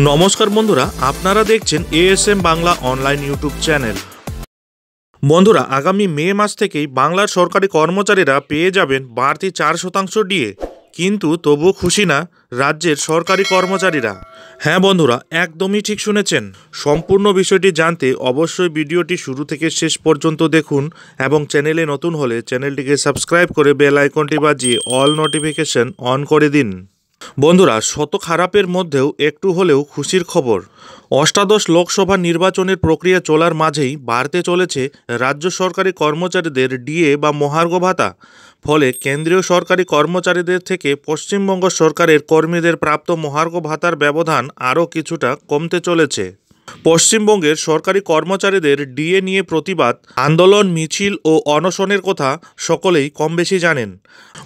নমস্কার বন্ধুরা, আপনারা দেখছেন ASM Bangla online YouTube channel. বন্ধুরা, আগামী মে মাস থেকেই বাংলার সরকারি কর্মচারীরা পেয়ে যাবেন বাড়তি 4% ডিএ, কিন্তু তবু খুশি না রাজ্যের সরকারি কর্মচারীরা। হ্যাঁ বন্ধুরা, একদমই ঠিক শুনেছেন। সম্পূর্ণ বিষয়টি জানতে অবশ্যই ভিডিওটি শুরু থেকে শেষ পর্যন্ত দেখুন এবং চ্যানেলে নতুন হলে চ্যানেলটিকে সাবস্ক্রাইব করে বেল আইকনটি বাজিয়ে অল নোটিফিকেশন অন করে দিন। বন্ধুরা, শত খারাপের মধ্যেও একটু হলেও খুশির খবর। অষ্টাদশ লোকসভা নির্বাচনের প্রক্রিয়া চলার মাঝেই বাড়তে চলেছে রাজ্য সরকারি কর্মচারীদের ডিএ বা মহার্ঘ ভাতা। ফলে কেন্দ্রীয় সরকারি কর্মচারীদের থেকে পশ্চিমবঙ্গ সরকারের কর্মীদের প্রাপ্ত মহার্ঘ ভাতার ব্যবধান আরও কিছুটা কমতে চলেছে। পশ্চিমবঙ্গের সরকারি কর্মচারীদের ডিএ নিয়ে প্রতিবাদ, আন্দোলন, মিছিল ও অনশনের কথা সকলেই কম বেশি জানেন।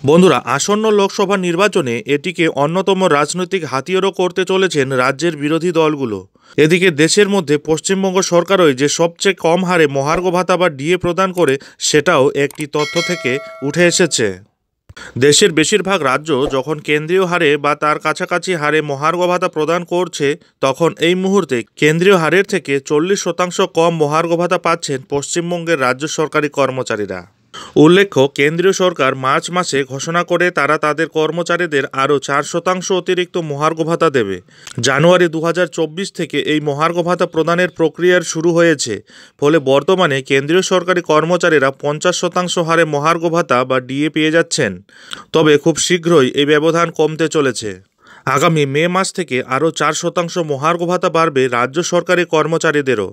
বন্ধুরা, আসন্ন লোকসভা নির্বাচনে এটিকে অন্যতম রাজনৈতিক হাতিয়ারও করতে চলেছেন রাজ্যের বিরোধী দলগুলো। এদিকে দেশের মধ্যে পশ্চিমবঙ্গ সরকারই যে সবচেয়ে কম হারে মহার্ঘ ভাতা বা ডিএ প্রদান করে, সেটাও একটি তথ্য থেকে উঠে এসেছে। দেশের বেশিরভাগ রাজ্য যখন কেন্দ্রীয় হারে বা তার কাছাকাছি হারে মহার্ঘ ভাতা প্রদান করছে, তখন এই মুহূর্তে কেন্দ্রীয় হারের থেকে 40% কম মহার্ঘ ভাতা পাচ্ছেন পশ্চিমবঙ্গের রাজ্য সরকারি কর্মচারীরা। উল্লেখ্য, কেন্দ্রীয় সরকার মার্চ মাসে ঘোষণা করে তারা তাদের কর্মচারীদের আরও 4% অতিরিক্ত মহার্ঘ ভাতা দেবে। জানুয়ারি 2024 থেকে এই মহার্ঘ ভাতা প্রদানের প্রক্রিয়ার শুরু হয়েছে। ফলে বর্তমানে কেন্দ্রীয় সরকারি কর্মচারীরা 50% হারে মহার্ঘ ভাতা বা ডিএ পেয়ে যাচ্ছেন। তবে খুব শীঘ্রই এই ব্যবধান কমতে চলেছে। আগামী মে মাস থেকে আরও 4% মহার্ঘ ভাতা বাড়বে রাজ্য সরকারি কর্মচারীদেরও।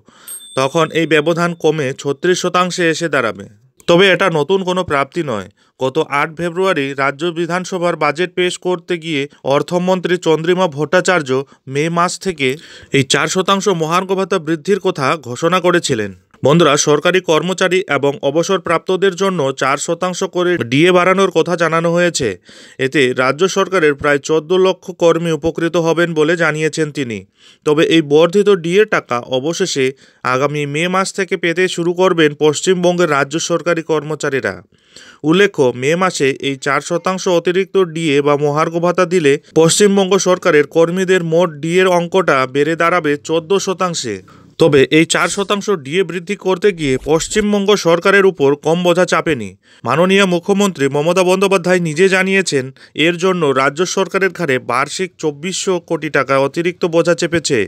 তখন এই ব্যবধান কমে 36% এসে দাঁড়াবে। তবে এটা নতুন কোনো প্রাপ্তি নয়। গত 8 ফেব্রুয়ারি রাজ্য বিধানসভার বাজেট পেশ করতে গিয়ে অর্থমন্ত্রী চন্দ্রিমা ভট্টাচার্য মে মাস থেকে এই 4% মহার্ঘ ভাতা বৃদ্ধির কথা ঘোষণা করেছিলেন। বন্ধুরা, সরকারি কর্মচারী এবং অবসরপ্রাপ্তদের জন্য 4% করে ডিএ বাড়ানোর কথা জানানো হয়েছে। এতে রাজ্য সরকারের প্রায় 14 লক্ষ কর্মী উপকৃত হবেন বলে জানিয়েছেন তিনি। তবে এই বর্ধিত ডিএ টাকা অবশেষে আগামী মে মাস থেকে পেতে শুরু করবেন পশ্চিমবঙ্গের রাজ্য সরকারি কর্মচারীরা। উল্লেখ্য, মে মাসে এই 4% অতিরিক্ত ডিএ বা মহার্ঘ ভাতা দিলে পশ্চিমবঙ্গ সরকারের কর্মীদের মোট ডিএর অঙ্কটা বেড়ে দাঁড়াবে 14%। তবে এই 4% ডিএ বৃদ্ধি করতে গিয়ে পশ্চিমবঙ্গ সরকারের উপর কম বোঝা চাপেনি। মাননীয় মুখ্যমন্ত্রী মমতা বন্দ্যোপাধ্যায় নিজে জানিয়েছেন, এর জন্য রাজ্য সরকারের ঘাড়ে বার্ষিক 2400 কোটি টাকা অতিরিক্ত বোঝা চেপেছে।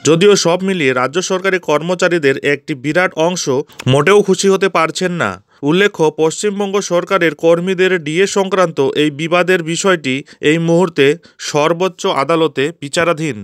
যদিও সব মিলিয়ে রাজ্য সরকারি কর্মচারীদের একটি বিরাট অংশ মোটেও খুশি হতে পারছেন না। উল্লেখ্য, পশ্চিমবঙ্গ সরকারের কর্মীদের ডিএ সংক্রান্ত এই বিবাদের বিষয়টি এই মুহূর্তে সর্বোচ্চ আদালতে বিচারাধীন।